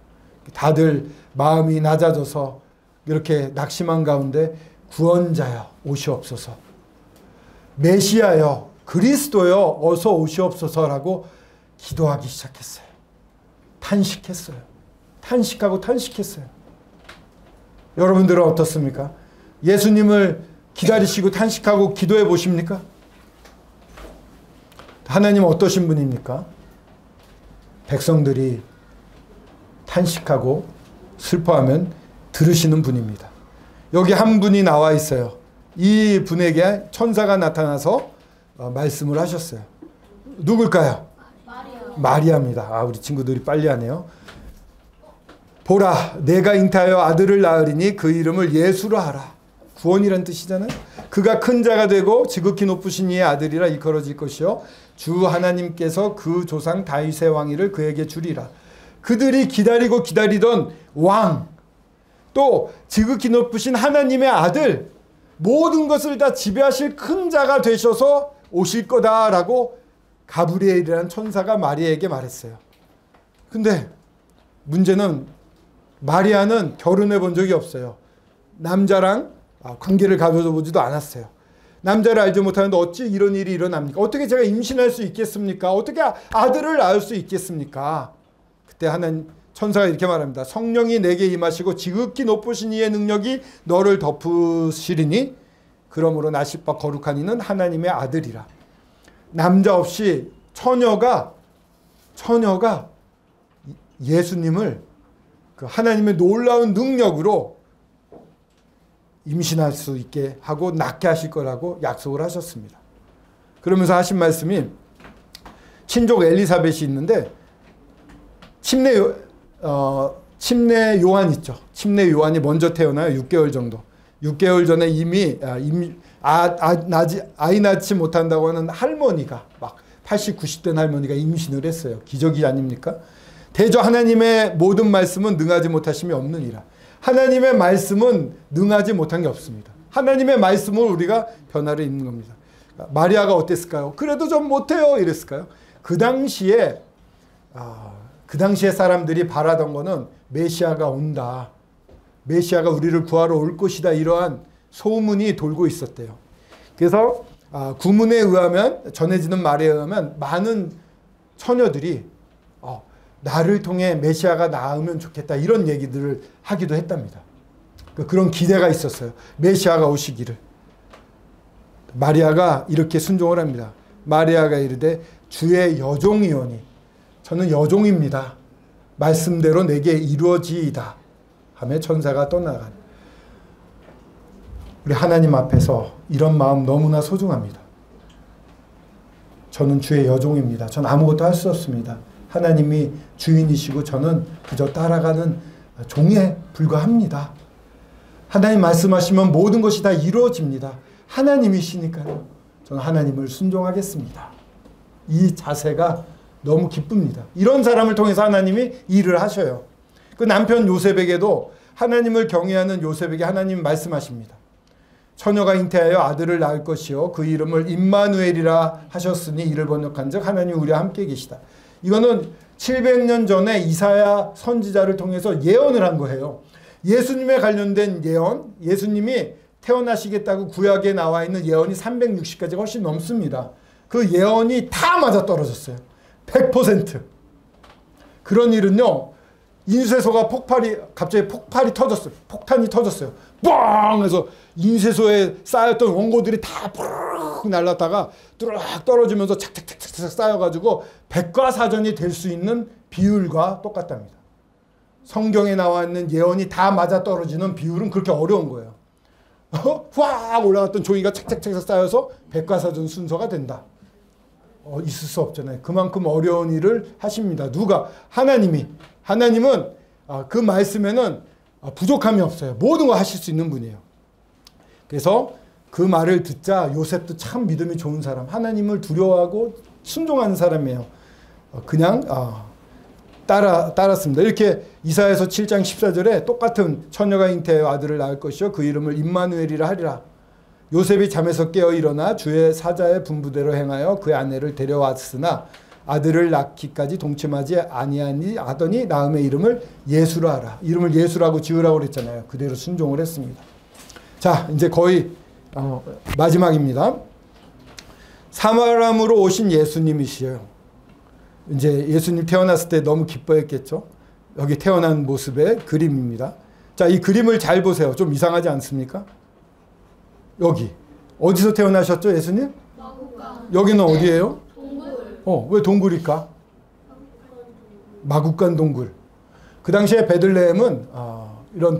다들 마음이 낮아져서 이렇게 낙심한 가운데 구원자여 오시옵소서, 메시아여 그리스도여 어서 오시옵소서라고 기도하기 시작했어요. 탄식했어요. 탄식했어요. 여러분들은 어떻습니까? 예수님을 기다리시고 탄식하고 기도해 보십니까? 하나님 어떠신 분입니까? 백성들이 탄식하고 슬퍼하면 들으시는 분입니다. 여기 한 분이 나와 있어요. 이 분에게 천사가 나타나서 말씀을 하셨어요. 누굴까요? 마리아입니다. 우리 친구들이 빨리 하네요. 보라, 내가 잉태하여 아들을 낳으리니 그 이름을 예수로 하라. 구원이란 뜻이잖아요. 그가 큰 자가 되고 지극히 높으신 이의 아들이라 일컬어질 것이요 주 하나님께서 그 조상 다윗의 왕위를 그에게 주리라. 그들이 기다리던 왕, 또 지극히 높으신 하나님의 아들, 모든 것을 다 지배하실 큰 자가 되셔서 오실 거다라고 가브리엘이라는 천사가 마리아에게 말했어요. 근데 문제는 마리아는 결혼해 본 적이 없어요. 남자랑 관계를 가져보지도 않았어요. 남자를 알지 못하는데 어찌 이런 일이 일어납니까? 어떻게 제가 임신할 수 있겠습니까? 어떻게 아들을 낳을 수 있겠습니까? 그때 하나님 천사가 이렇게 말합니다. 성령이 내게 임하시고 지극히 높으신 이의 능력이 너를 덮으시리니 그러므로 나실 바 거룩한 이는 하나님의 아들이라. 남자 없이 처녀가 예수님을 그 하나님의 놀라운 능력으로 임신할 수 있게 하고 낳게 하실 거라고 약속을 하셨습니다. 그러면서 하신 말씀이, 친족 엘리사벳이 있는데 침례 요한 있죠. 침례 요한이 먼저 태어나요. 6개월 정도. 6개월 전에 이미 아이 낳지 못한다고 하는 할머니가, 막 80, 90된 할머니가 임신을 했어요. 기적이 아닙니까? 대저 하나님의 모든 말씀은 능하지 못하심이 없느니라. 하나님의 말씀은 능하지 못한 게 없습니다. 하나님의 말씀을 우리가 변화를 입는 겁니다. 마리아가 어땠을까요? 그래도 좀 못해요 이랬을까요? 그 당시에 그 당시에 사람들이 바라던 거는 메시아가 온다. 메시아가 우리를 구하러 올 것이다. 이러한 소문이 돌고 있었대요. 그래서 구문에 의하면, 전해지는 말에 의하면 많은 처녀들이 나를 통해 메시아가 나으면 좋겠다 이런 얘기들을 하기도 했답니다. 그런 기대가 있었어요. 메시아가 오시기를. 마리아가 이렇게 순종을 합니다. 마리아가 이르되 주의 여종이오니 저는 여종입니다. 말씀대로 내게 이루어지이다 하며 천사가 떠나간. 우리 하나님 앞에서 이런 마음 너무나 소중합니다. 저는 주의 여종입니다. 전 아무것도 할 수 없습니다. 하나님이 주인이시고 저는 그저 따라가는 종에 불과합니다. 하나님 말씀하시면 모든 것이 다 이루어집니다. 하나님이시니까요. 저는 하나님을 순종하겠습니다. 이 자세가 너무 기쁩니다. 이런 사람을 통해서 하나님이 일을 하셔요. 그 남편 요셉에게도 하나님을 경외하는 요셉에게 하나님이 말씀하십니다. 처녀가 잉태하여 아들을 낳을 것이요 그 이름을 임마누엘이라 하셨으니 이를 번역한즉 하나님 우리와 함께 계시다. 이거는 700년 전에 이사야 선지자를 통해서 예언을 한 거예요. 예수님에 관련된 예언, 예수님이 태어나시겠다고 구약에 나와 있는 예언이 360가지가 훨씬 넘습니다. 그 예언이 다 맞아떨어졌어요. 100%. 그런 일은요, 인쇄소가 갑자기 폭발이 터졌어요. 폭탄이 터졌어요. 뻥! 해서 인쇄소에 쌓였던 원고들이 다 푸르륵 날랐다가 뚜락 떨어지면서 착착착착 쌓여가지고 백과사전이 될 수 있는 비율과 똑같답니다. 성경에 나와 있는 예언이 다 맞아떨어지는 비율은 그렇게 어려운 거예요. 확 올라갔던 종이가 착착착착 쌓여서 백과사전 순서가 된다. 있을 수 없잖아요. 그만큼 어려운 일을 하십니다. 누가? 하나님은 그 말씀에는 부족함이 없어요. 모든 거 하실 수 있는 분이에요. 그래서 그 말을 듣자 요셉도 참 믿음이 좋은 사람, 하나님을 두려워하고 순종하는 사람이에요. 그냥 따랐습니다. 이렇게 이사야서 7장 14절에 똑같은 처녀가 잉태하여 아들을 낳을 것이요 그 이름을 임마누엘이라 하리라. 요셉이 잠에서 깨어 일어나 주의 사자의 분부대로 행하여 그의 아내를 데려왔으나 아들을 낳기까지 동침하지 아니하니 하더니 낳음의 이름을 예수라 하라. 이름을 예수라고 지으라고 그랬잖아요. 그대로 순종을 했습니다. 자, 이제 거의 마지막입니다. 사마람으로 오신 예수님이시에요. 이제 예수님 태어났을 때 너무 기뻐했겠죠. 여기 태어난 모습의 그림입니다. 자, 이 그림을 잘 보세요. 좀 이상하지 않습니까? 여기 어디서 태어나셨죠, 예수님? 마구간. 여기는 어디예요? 동굴. 왜 동굴일까? 마구간 동굴. 그 당시에 베들레헴은 이런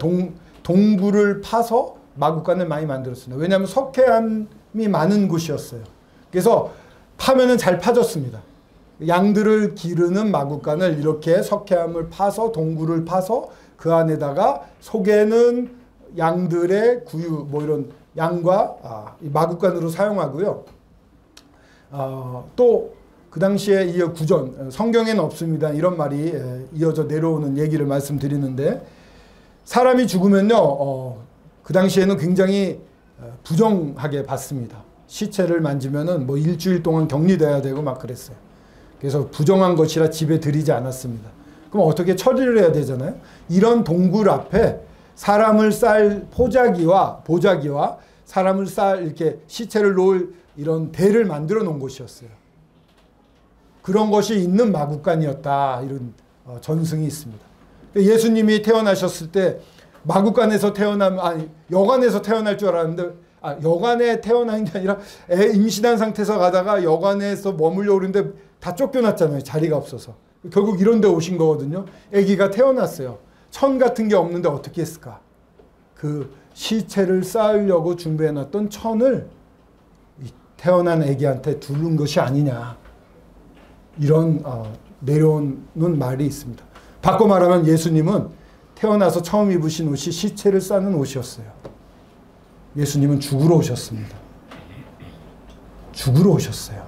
동굴을 파서 마구간을 많이 만들었습니다. 왜냐하면 석회암이 많은 곳이었어요. 그래서 파면은 잘 파졌습니다. 양들을 기르는 마구간을 이렇게 석회암을 파서 동굴을 파서 그 안에다가 속에는 양들의 구유 뭐 이런 양과 마구간으로 사용하고요. 또 그 당시에 이 구전, 성경에는 없습니다. 이런 말이 이어져 내려오는 얘기를 말씀드리는데, 사람이 죽으면요, 그 당시에는 굉장히 부정하게 봤습니다. 시체를 만지면은 뭐 일주일 동안 격리돼야 되고 막 그랬어요. 그래서 부정한 것이라 집에 들이지 않았습니다. 그럼 어떻게 처리를 해야 되잖아요. 이런 동굴 앞에 사람을 쌀 보자기와 사람을 쌀 이렇게 시체를 놓을 이런 대를 만들어 놓은 곳이었어요. 그런 것이 있는 마구간이었다. 이런 전승이 있습니다. 예수님이 태어나셨을 때 마구간에서 여관에서 태어날 줄 알았는데, 여관에 태어난 게 아니라 임신한 상태에서 가다가 여관에서 머물려고 그러는데 다 쫓겨났잖아요. 자리가 없어서. 결국 이런 데 오신 거거든요. 아기가 태어났어요. 천 같은 게 없는데 어떻게 했을까? 그 시체를 쌓으려고 준비해놨던 천을 태어난 아기한테 두른 것이 아니냐. 이런 내려오는 말이 있습니다. 바꿔 말하면 예수님은 태어나서 처음 입으신 옷이 시체를 싸는 옷이었어요. 예수님은 죽으러 오셨습니다. 죽으러 오셨어요.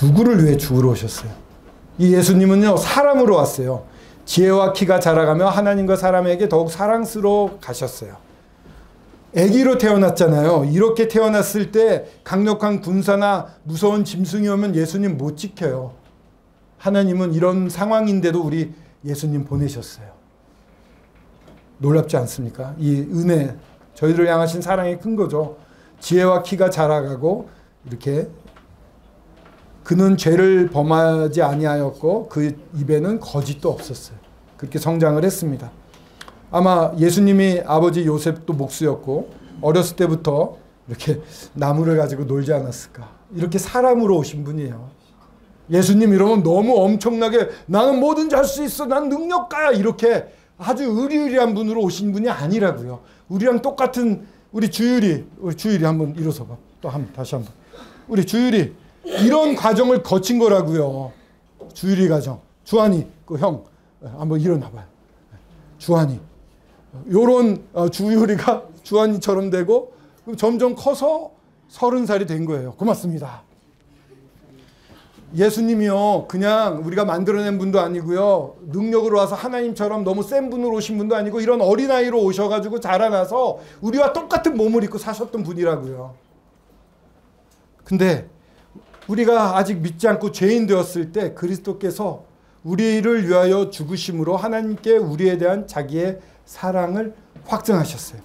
누구를 위해 죽으러 오셨어요? 이 예수님은요, 사람으로 왔어요. 지혜와 키가 자라가며 하나님과 사람에게 더욱 사랑스러워 가셨어요. 아기로 태어났잖아요. 이렇게 태어났을 때 강력한 군사나 무서운 짐승이 오면 예수님 못 지켜요. 하나님은 이런 상황인데도 우리 예수님 보내셨어요. 놀랍지 않습니까? 이 은혜, 저희를 향하신 사랑이 큰 거죠. 지혜와 키가 자라가고 이렇게 그는 죄를 범하지 아니하였고 그 입에는 거짓도 없었어요. 그렇게 성장을 했습니다. 아마 예수님이 아버지 요셉도 목수였고 어렸을 때부터 이렇게 나무를 가지고 놀지 않았을까. 이렇게 사람으로 오신 분이에요. 예수님 이러면 너무 엄청나게 나는 뭐든지 할 수 있어. 난 능력가야. 이렇게 아주 의리의리한 분으로 오신 분이 아니라고요. 우리랑 똑같은 우리 주율이 한번 일어서 봐. 다시 한번. 우리 주율이 이런 과정을 거친 거라고요. 주율이 과정. 주한이 그 형 한번 일어나 봐요. 주한이 요런 주율이가 주한이처럼 되고 점점 커서 30살이 된 거예요. 고맙습니다. 예수님이요, 그냥 우리가 만들어낸 분도 아니고요, 능력으로 와서 하나님처럼 너무 센 분으로 오신 분도 아니고, 이런 어린아이로 오셔가지고 자라나서 우리와 똑같은 몸을 입고 사셨던 분이라고요. 근데 우리가 아직 믿지 않고 죄인 되었을 때 그리스도께서 우리를 위하여 죽으심으로 하나님께 우리에 대한 자기의 사랑을 확증하셨어요.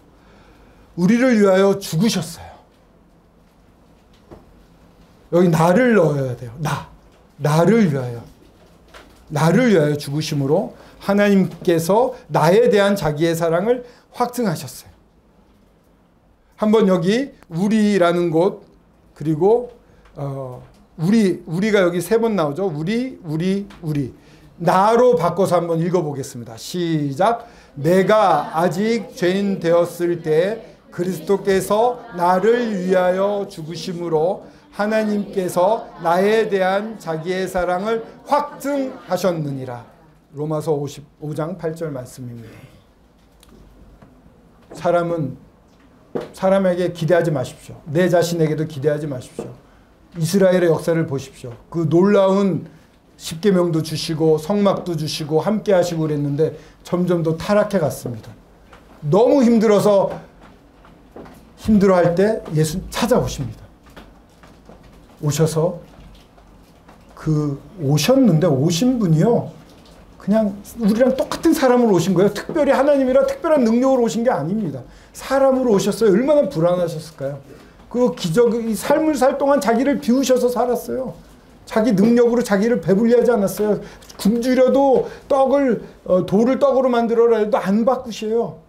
우리를 위하여 죽으셨어요. 여기 나를 넣어야 돼요. 나를 위하여 죽으심으로 하나님께서 나에 대한 자기의 사랑을 확증하셨어요. 한번 여기 우리라는 곳, 그리고 우리가 여기 3번 나오죠. 우리 나로 바꿔서 한번 읽어보겠습니다. 시작. 내가 아직 죄인 되었을 때 그리스도께서 나를 위하여 죽으심으로 하나님께서 나에 대한 자기의 사랑을 확증하셨느니라. 로마서 55장 8절 말씀입니다. 사람에게 기대하지 마십시오. 내 자신에게도 기대하지 마십시오. 이스라엘의 역사를 보십시오. 그 놀라운 십계명도 주시고 성막도 주시고 함께 하시고 그랬는데 점점 더 타락해 갔습니다. 너무 힘들어할 때 예수 찾아오십니다. 오셔서 오셨는데 오신 분이요, 그냥 우리랑 똑같은 사람으로 오신 거예요. 특별히 하나님이라 특별한 능력으로 오신 게 아닙니다. 사람으로 오셨어요. 얼마나 불안하셨을까요? 그 기적의 삶을 살 동안 자기를 비우셔서 살았어요. 자기 능력으로 자기를 배불리하지 않았어요. 굶주려도 돌을 떡으로 만들어라 해도 안 바꾸셔요.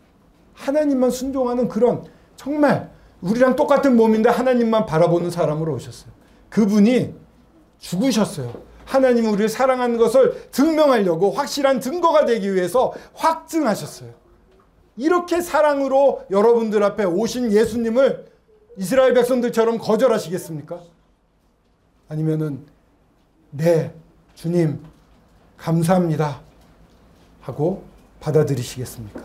하나님만 순종하는 그런, 정말 우리랑 똑같은 몸인데 하나님만 바라보는 사람으로 오셨어요. 그분이 죽으셨어요. 하나님이 우리를 사랑하는 것을 증명하려고, 확실한 증거가 되기 위해서 확증하셨어요. 이렇게 사랑으로 여러분들 앞에 오신 예수님을 이스라엘 백성들처럼 거절하시겠습니까? 아니면은 네, 주님 감사합니다 하고 받아들이시겠습니까?